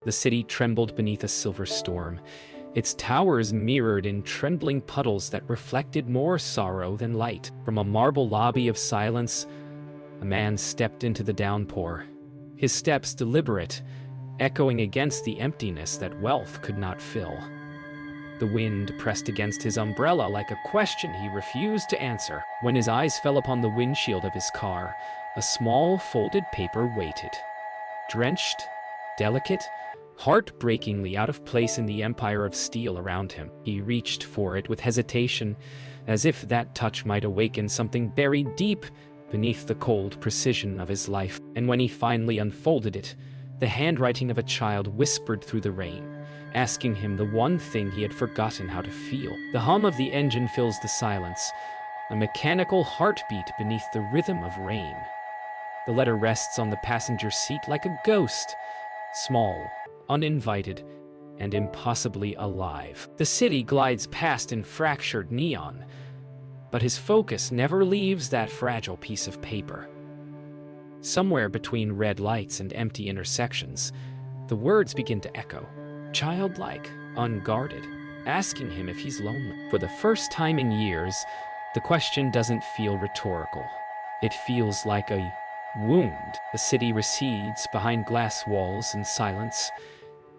The city trembled beneath a silver storm, its towers mirrored in trembling puddles that reflected more sorrow than light. From a marble lobby of silence, a man stepped into the downpour, his steps deliberate, echoing against the emptiness that wealth could not fill. The wind pressed against his umbrella like a question he refused to answer. When his eyes fell upon the windshield of his car, a small folded paper waited. Drenched, delicate, heartbreakingly out of place in the empire of steel around him. He reached for it with hesitation, as if that touch might awaken something buried deep beneath the cold precision of his life. And when he finally unfolded it, the handwriting of a child whispered through the rain, asking him the one thing he had forgotten how to feel. The hum of the engine fills the silence, a mechanical heartbeat beneath the rhythm of rain. The letter rests on the passenger seat like a ghost, small, uninvited, and impossibly alive. The city glides past in fractured neon, but his focus never leaves that fragile piece of paper. Somewhere between red lights and empty intersections, the words begin to echo, childlike, unguarded, asking him if he's lonely. For the first time in years, the question doesn't feel rhetorical. It feels like a wound. The city recedes behind glass walls in silence.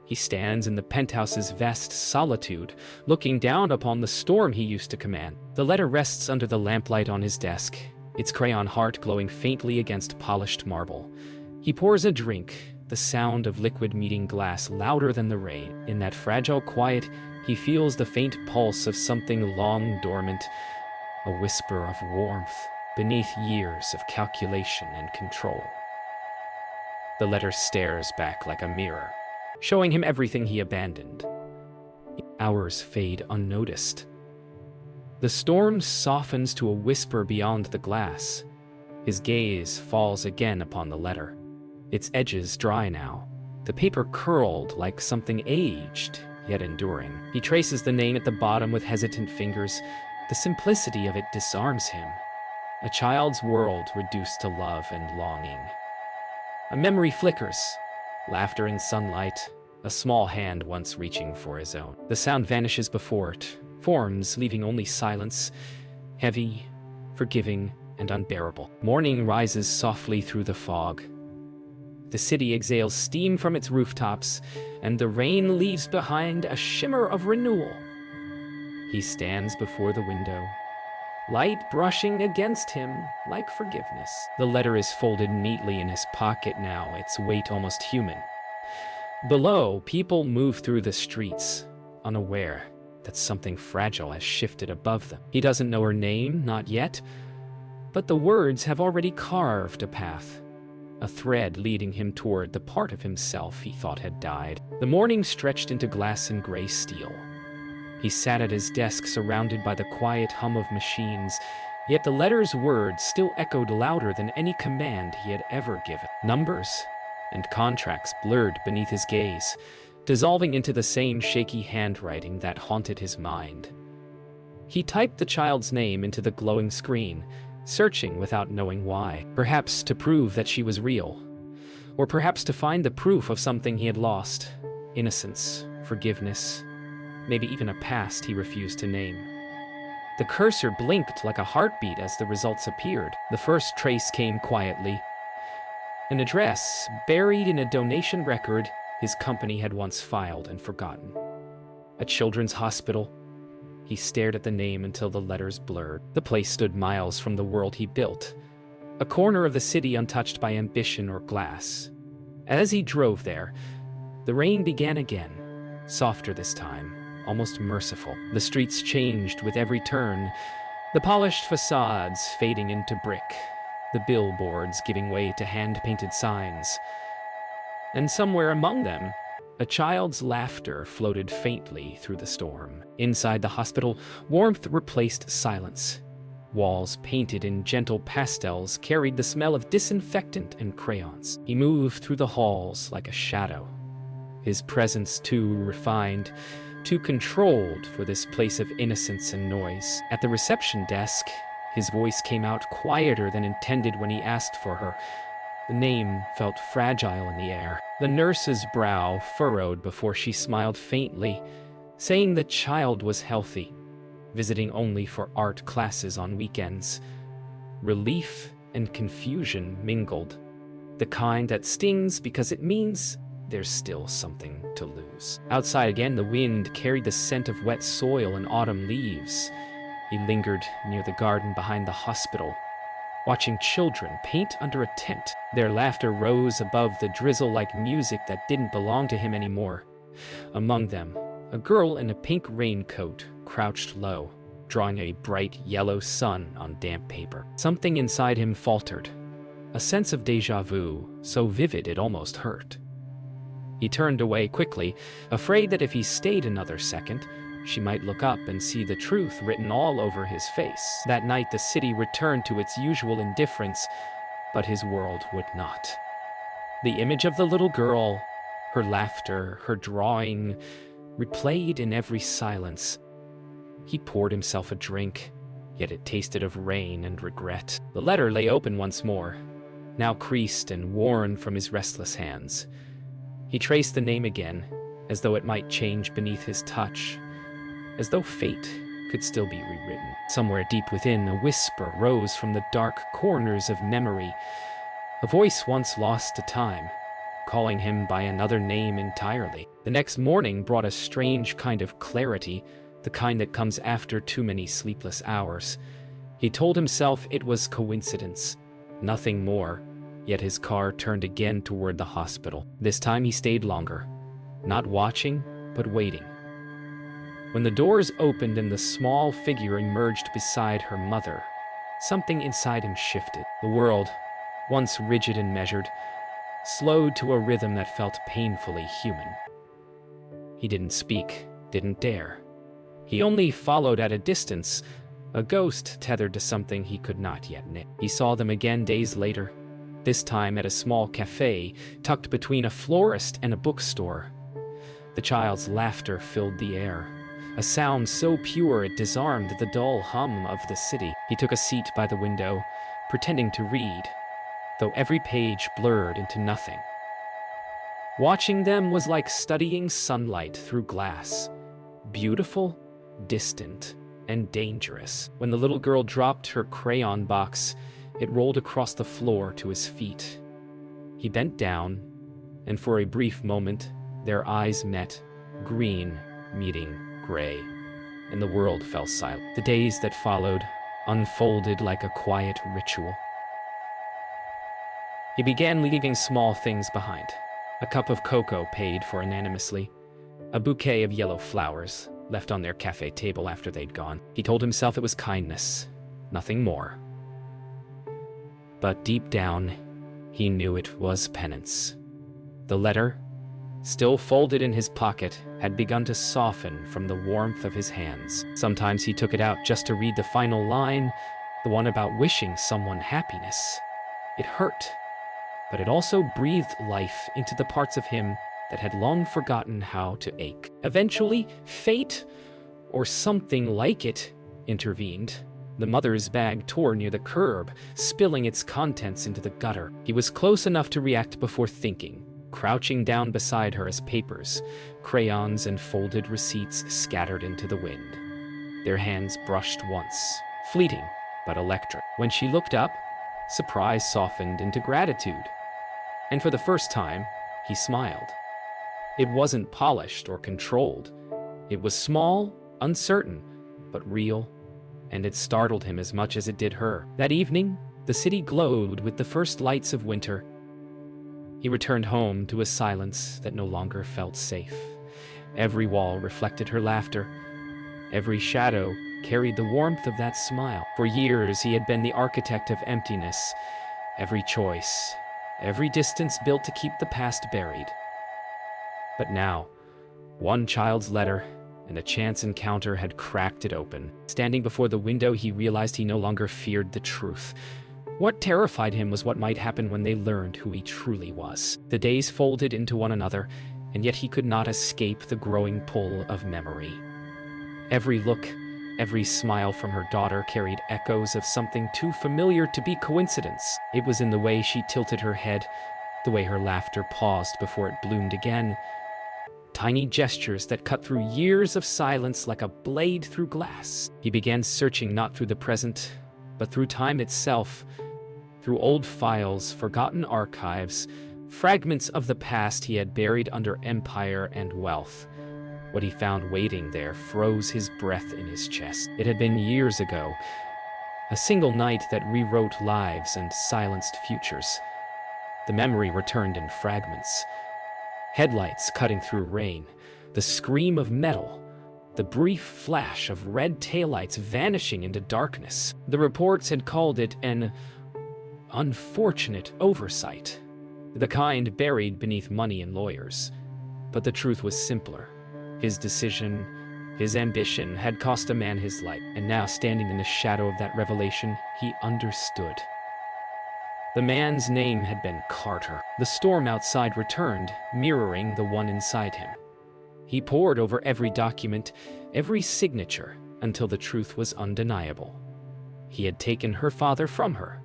He stands in the penthouse's vast solitude, looking down upon the storm he used to command. The letter rests under the lamplight on his desk, its crayon heart glowing faintly against polished marble. He pours a drink, the sound of liquid meeting glass louder than the rain. In that fragile quiet, he feels the faint pulse of something long dormant, a whisper of warmth beneath years of calculation and control. The letter stares back like a mirror, showing him everything he abandoned. Hours fade unnoticed. The storm softens to a whisper beyond the glass. His gaze falls again upon the letter. Its edges dry now, the paper curled like something aged, yet enduring. He traces the name at the bottom with hesitant fingers. The simplicity of it disarms him. A child's world reduced to love and longing. A memory flickers, laughter in sunlight, a small hand once reaching for his own. The sound vanishes before it, forms, leaving only silence, heavy, forgiving, and unbearable. Morning rises softly through the fog. The city exhales steam from its rooftops, and the rain leaves behind a shimmer of renewal. He stands before the window, light brushing against him like forgiveness. The letter is folded neatly in his pocket now, its weight almost human. Below, people move through the streets, unaware that something fragile has shifted above them. He doesn't know her name, not yet, but the words have already carved a path, a thread leading him toward the part of himself he thought had died. The morning stretched into glass and gray steel. He sat at his desk surrounded by the quiet hum of machines, yet the letter's words still echoed louder than any command he had ever given. Numbers and contracts blurred beneath his gaze, dissolving into the same shaky handwriting that haunted his mind. He typed the child's name into the glowing screen, searching without knowing why. Perhaps to prove that she was real, or perhaps to find the proof of something he had lost. Innocence, forgiveness, maybe even a past he refused to name. The cursor blinked like a heartbeat as the results appeared. The first trace came quietly. An address buried in a donation record his company had once filed and forgotten. A children's hospital. He stared at the name until the letters blurred. The place stood miles from the world he built, a corner of the city untouched by ambition or glass. As he drove there, the rain began again, softer this time, almost merciful. The streets changed with every turn, the polished facades fading into brick, the billboards giving way to hand-painted signs. And somewhere among them, a child's laughter floated faintly through the storm. Inside the hospital, warmth replaced silence. Walls painted in gentle pastels carried the smell of disinfectant and crayons. He moved through the halls like a shadow, his presence too refined, too controlled for this place of innocence and noise. At the reception desk, his voice came out quieter than intended when he asked for her. The name felt fragile in the air. The nurse's brow furrowed before she smiled faintly, saying the child was healthy, visiting only for art classes on weekends. Relief and confusion mingled, the kind that stings because it means there's still something to lose. Outside again, the wind carried the scent of wet soil and autumn leaves. He lingered near the garden behind the hospital, watching children paint under a tent. Their laughter rose above the drizzle like music that didn't belong to him anymore. Among them, a girl in a pink raincoat crouched low, drawing a bright yellow sun on damp paper. Something inside him faltered, a sense of déjà vu so vivid it almost hurt. He turned away quickly, afraid that if he stayed another second, she might look up and see the truth written all over his face. That night the city returned to its usual indifference, but his world would not. The image of the little girl, her laughter, her drawing, replayed in every silence. He poured himself a drink, yet it tasted of rain and regret. The letter lay open once more, now creased and worn from his restless hands. He traced the name again, as though it might change beneath his touch, as though fate could still be rewritten. Somewhere deep within, a whisper rose from the dark corners of memory, a voice once lost to time, calling him by another name entirely. The next morning brought a strange kind of clarity, the kind that comes after too many sleepless hours. He told himself it was coincidence, nothing more, yet his car turned again toward the hospital. This time he stayed longer, not watching, but waiting. When the doors opened and the small figure emerged beside her mother, something inside him shifted. The world, once rigid and measured, slowed to a rhythm that felt painfully human. He didn't speak, didn't dare. He only followed at a distance, a ghost tethered to something he could not yet name. He saw them again days later, this time at a small cafe tucked between a florist and a bookstore. The child's laughter filled the air, a sound so pure it disarmed the dull hum of the city. He took a seat by the window, pretending to read, though every page blurred into nothing. Watching them was like studying sunlight through glass, beautiful, distant, and dangerous. When the little girl dropped her crayon box, it rolled across the floor to his feet. He bent down, and for a brief moment, their eyes met, green meeting gray, and the world fell silent. The days that followed unfolded like a quiet ritual. He began leaving small things behind. A cup of cocoa paid for anonymously, a bouquet of yellow flowers left on their cafe table after they'd gone. He told himself it was kindness, nothing more. But deep down, he knew it was penance. The letter, still folded in his pocket, had begun to soften from the warmth of his hands. Sometimes he took it out just to read the final line, the one about wishing someone happiness. It hurt, but it also breathed life into the parts of him that had long forgotten how to ache. Eventually, fate, or something like it, intervened. The mother's bag tore near the curb, spilling its contents into the gutter. He was close enough to react before thinking, crouching down beside her as papers, crayons, and folded receipts scattered into the wind. Their hands brushed once, fleeting but electric. When she looked up, surprise softened into gratitude. And for the first time, he smiled. It wasn't polished or controlled. It was small, uncertain, but real, and it startled him as much as it did her. That evening, the city glowed with the first lights of winter. He returned home to a silence that no longer felt safe. Every wall reflected her laughter. Every shadow carried the warmth of that smile. For years, he had been the architect of emptiness. Every choice, every distance built to keep the past buried. But now, one child's letter and a chance encounter had cracked it open. Standing before the window, he realized he no longer feared the truth. What terrified him was what might happen when they learned who he truly was. The days folded into one another, and yet he could not escape the growing pull of memory. Every look, every smile from her daughter carried echoes of something too familiar to be coincidence. It was in the way she tilted her head, the way her laughter paused before it bloomed again. Tiny gestures that cut through years of silence like a blade through glass. He began searching not through the present, but through time itself, through old files, forgotten archives, fragments of the past he had buried under empire and wealth. What he found waiting there froze his breath in his chest. It had been years ago, a single night that rewrote lives and silenced futures. The memory returned in fragments. Headlights cutting through rain, the scream of metal, the brief flash of red taillights vanishing into darkness. The reports had called it an unfortunate oversight, the kind buried beneath money and lawyers. But the truth was simpler. His decision, his ambition had cost a man his life, and now standing in the shadow of that revelation, he understood. The man's name had been Carter. The storm outside returned, mirroring the one inside him. He pored over every document, every signature, until the truth was undeniable. He had taken her father from her,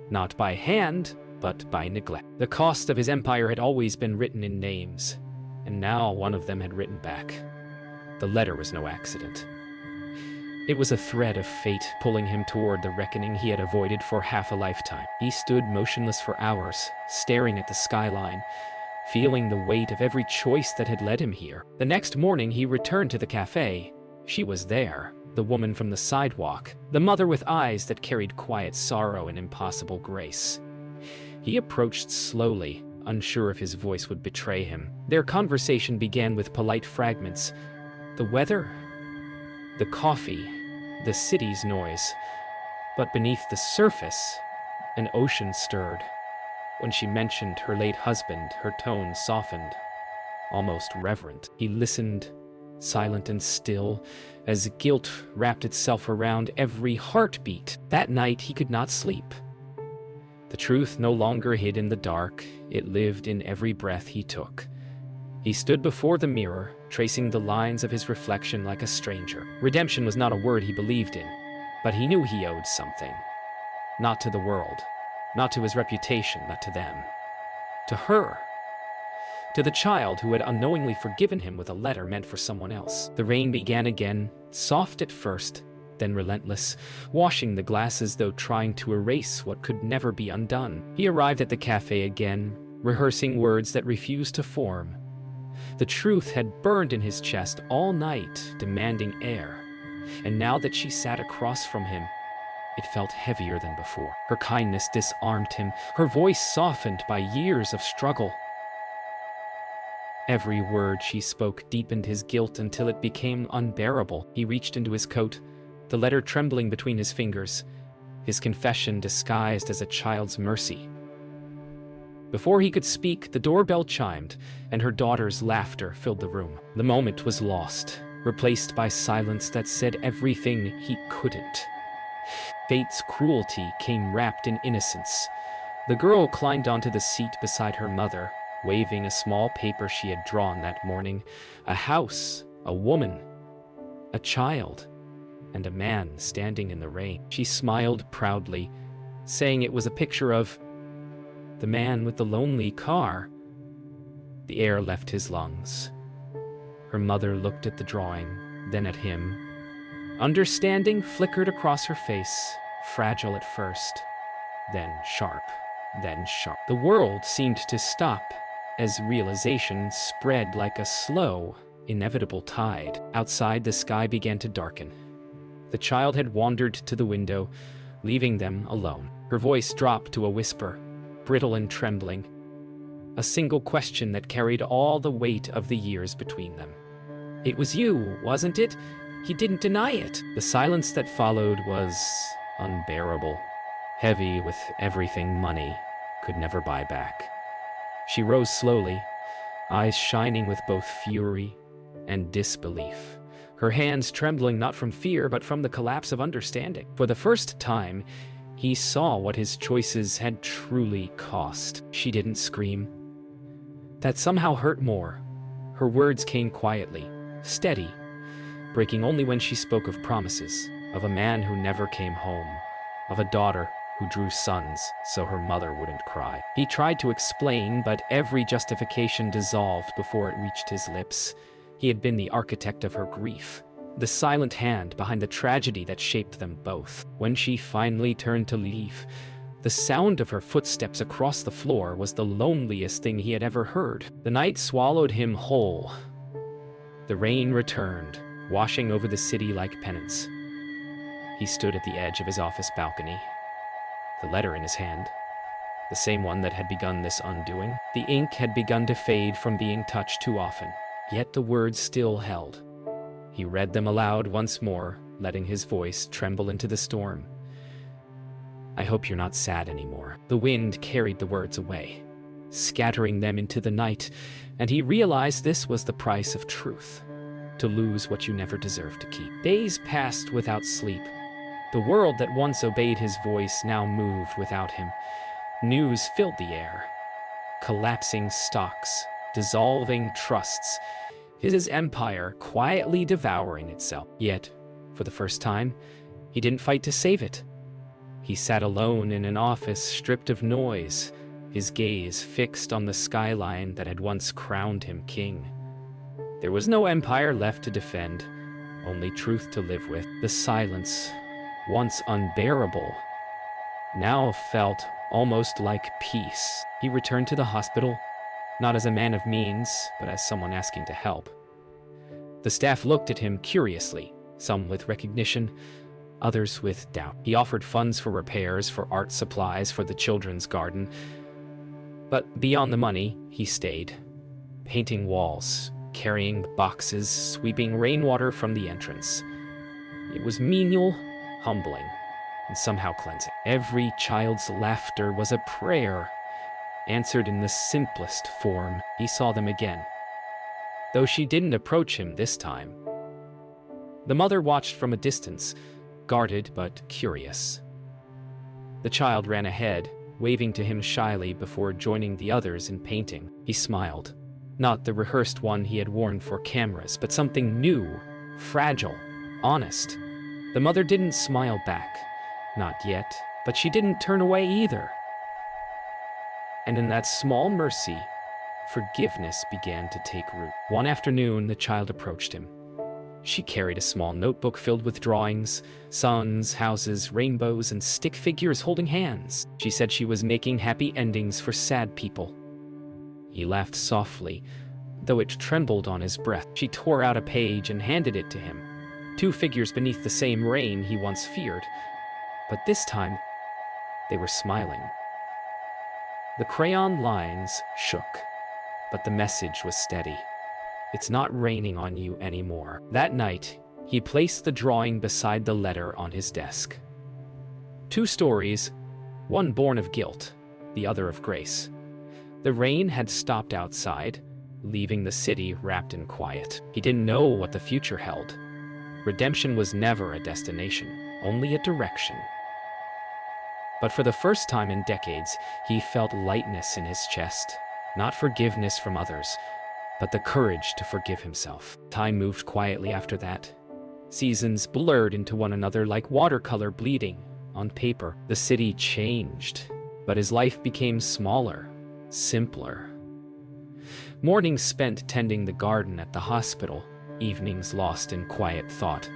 not by hand, but by neglect. The cost of his empire had always been written in names, and now one of them had written back. The letter was no accident. It was a thread of fate pulling him toward the reckoning he had avoided for half a lifetime. He stood motionless for hours, staring at the skyline, feeling the weight of every choice that had led him here. The next morning he returned to the cafe. She was there, the woman from the sidewalk, the mother with eyes that carried quiet sorrow and impossible grace. He approached slowly, unsure if his voice would betray him. Their conversation began with polite fragments. The weather, the coffee, the city's noise. But beneath the surface, an ocean stirred. When she mentioned her late husband, her tone softened, almost reverent. He listened, silent and still, as guilt wrapped itself around every heartbeat. That night he could not sleep. The truth no longer hid in the dark, it lived in every breath he took. He stood before the mirror, tracing the lines of his reflection like a stranger. Redemption was not a word he believed in, but he knew he owed something. Not to the world, not to his reputation, but to them. To her. To the child who had unknowingly forgiven him with a letter meant for someone else. The rain began again, soft at first, then relentless, washing the glass as though trying to erase what could never be undone. He arrived at the cafe again, rehearsing words that refused to form. The truth had burned in his chest all night, demanding air. And now that she sat across from him, it felt heavier than before. Her kindness disarmed him, her voice softened by years of struggle. Every word she spoke deepened his guilt until it became unbearable. He reached into his coat, the letter trembling between his fingers, his confession disguised as a child's mercy. Before he could speak, the doorbell chimed, and her daughter's laughter filled the room. The moment was lost, replaced by silence that said everything he couldn't. Fate's cruelty came wrapped in innocence. The girl climbed onto the seat beside her mother, waving a small paper she had drawn that morning. A house, a woman, a child, and a man standing in the rain. She smiled proudly, saying it was a picture of the man with the lonely car. The air left his lungs. Her mother looked at the drawing, then at him. Understanding flickered across her face, fragile at first, then sharp, then sharp. The world seemed to stop as realization spread like a slow, inevitable tide. Outside, the sky began to darken. The child had wandered to the window, leaving them alone. Her voice dropped to a whisper, brittle and trembling. A single question that carried all the weight of the years between them. "It was you, wasn't it?" He didn't deny it. The silence that followed was unbearable, heavy with everything money could never buy back. She rose slowly, eyes shining with both fury and disbelief, her hands trembling not from fear but from the collapse of understanding. For the first time, he saw what his choices had truly cost. She didn't scream. That somehow hurt more. Her words came quietly, steady, breaking only when she spoke of promises, of a man who never came home, of a daughter who drew sons so her mother wouldn't cry. He tried to explain, but every justification dissolved before it reached his lips. He had been the architect of her grief, the silent hand behind the tragedy that shaped them both. When she finally turned to leave, the sound of her footsteps across the floor was the loneliest thing he had ever heard. The night swallowed him whole. The rain returned, washing over the city like penance. He stood at the edge of his office balcony, the letter in his hand, the same one that had begun this undoing. The ink had begun to fade from being touched too often, yet the words still held. He read them aloud once more, letting his voice tremble into the storm. "I hope you're not sad anymore." The wind carried the words away, scattering them into the night, and he realized this was the price of truth, to lose what you never deserved to keep. Days passed without sleep. The world that once obeyed his voice now moved without him. News filled the air. Collapsing stocks, dissolving trusts, his empire quietly devouring itself. Yet, for the first time, he didn't fight to save it. He sat alone in an office stripped of noise, his gaze fixed on the skyline that had once crowned him king. There was no empire left to defend, only truth to live with. The silence, once unbearable, now felt almost like peace. He returned to the hospital, not as a man of means, but as someone asking to help. The staff looked at him curiously, some with recognition, others with doubt. He offered funds for repairs, for art supplies, for the children's garden. But beyond the money, he stayed, painting walls, carrying boxes, sweeping rainwater from the entrance. It was menial, humbling, and somehow cleansing. Every child's laughter was a prayer, answered in the simplest form. He saw them again, though she didn't approach him this time. The mother watched from a distance, guarded but curious. The child ran ahead, waving to him shyly before joining the others in painting. He smiled, not the rehearsed one he had worn for cameras, but something new, fragile, honest. The mother didn't smile back, not yet, but she didn't turn away either. And in that small mercy, forgiveness began to take root. One afternoon, the child approached him. She carried a small notebook filled with drawings, suns, houses, rainbows, and stick figures holding hands. She said she was making happy endings for sad people. He laughed softly, though it trembled on his breath. She tore out a page and handed it to him. Two figures beneath the same rain he once feared, but this time, they were smiling. The crayon lines shook, but the message was steady. It's not raining on you anymore. That night, he placed the drawing beside the letter on his desk. Two stories, one born of guilt, the other of grace. The rain had stopped outside, leaving the city wrapped in quiet. He didn't know what the future held. Redemption was never a destination, only a direction. But for the first time in decades, he felt lightness in his chest. Not forgiveness from others, but the courage to forgive himself. Time moved quietly after that. Seasons blurred into one another like watercolor bleeding on paper. The city changed, but his life became smaller, simpler. Mornings spent tending the garden at the hospital, evenings lost in quiet thought.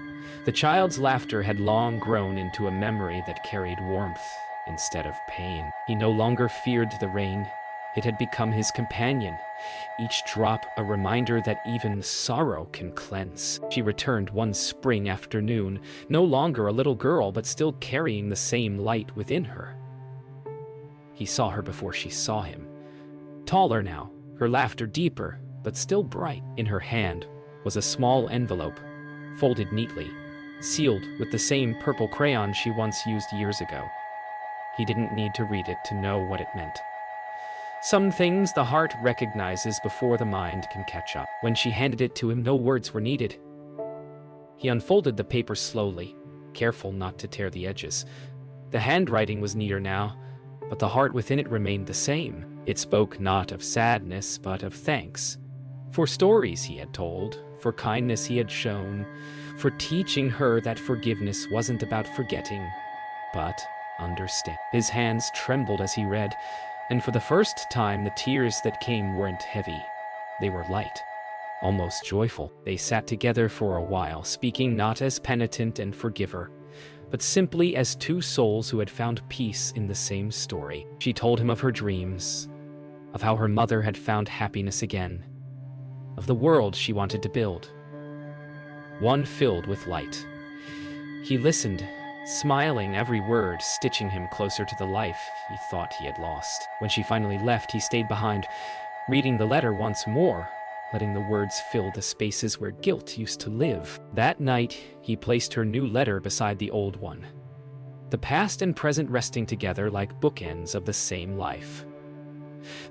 The child's laughter had long grown into a memory that carried warmth instead of pain. He no longer feared the rain. It had become his companion, each drop a reminder that even sorrow can cleanse. She returned one spring afternoon, no longer a little girl, but still carrying the same light within her. He saw her before she saw him. Taller now, her laughter deeper, but still bright. In her hand was a small envelope, folded neatly, sealed with the same purple crayon she once used years ago. He didn't need to read it to know what it meant. Some things the heart recognizes before the mind can catch up. When she handed it to him, no words were needed. He unfolded the paper slowly, careful not to tear the edges. The handwriting was neater now, but the heart within it remained the same. It spoke not of sadness, but of thanks. For stories he had told, for kindness he had shown, for teaching her that forgiveness wasn't about forgetting, but understand. His hands trembled as he read, and for the first time the tears that came weren't heavy. They were light, almost joyful. They sat together for a while, speaking not as penitent and forgiver, but simply as two souls who had found peace in the same story. She told him of her dreams, of how her mother had found happiness again, of the world she wanted to build, one filled with light. He listened, smiling, every word stitching him closer to the life he thought he had lost. When she finally left, he stayed behind, reading the letter once more, letting the words fill the spaces where guilt used to live. That night, he placed her new letter beside the old one, the past and present resting together like bookends of the same life.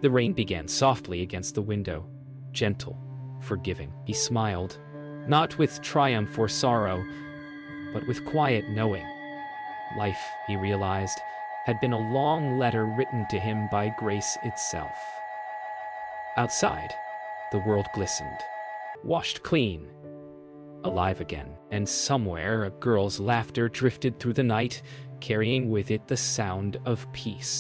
The rain began softly against the window, gentle, forgiving. He smiled, not with triumph or sorrow, but with quiet knowing. Life, he realized, had been a long letter written to him by grace itself. Outside, the world glistened, washed clean, alive again, and somewhere a girl's laughter drifted through the night, carrying with it the sound of peace.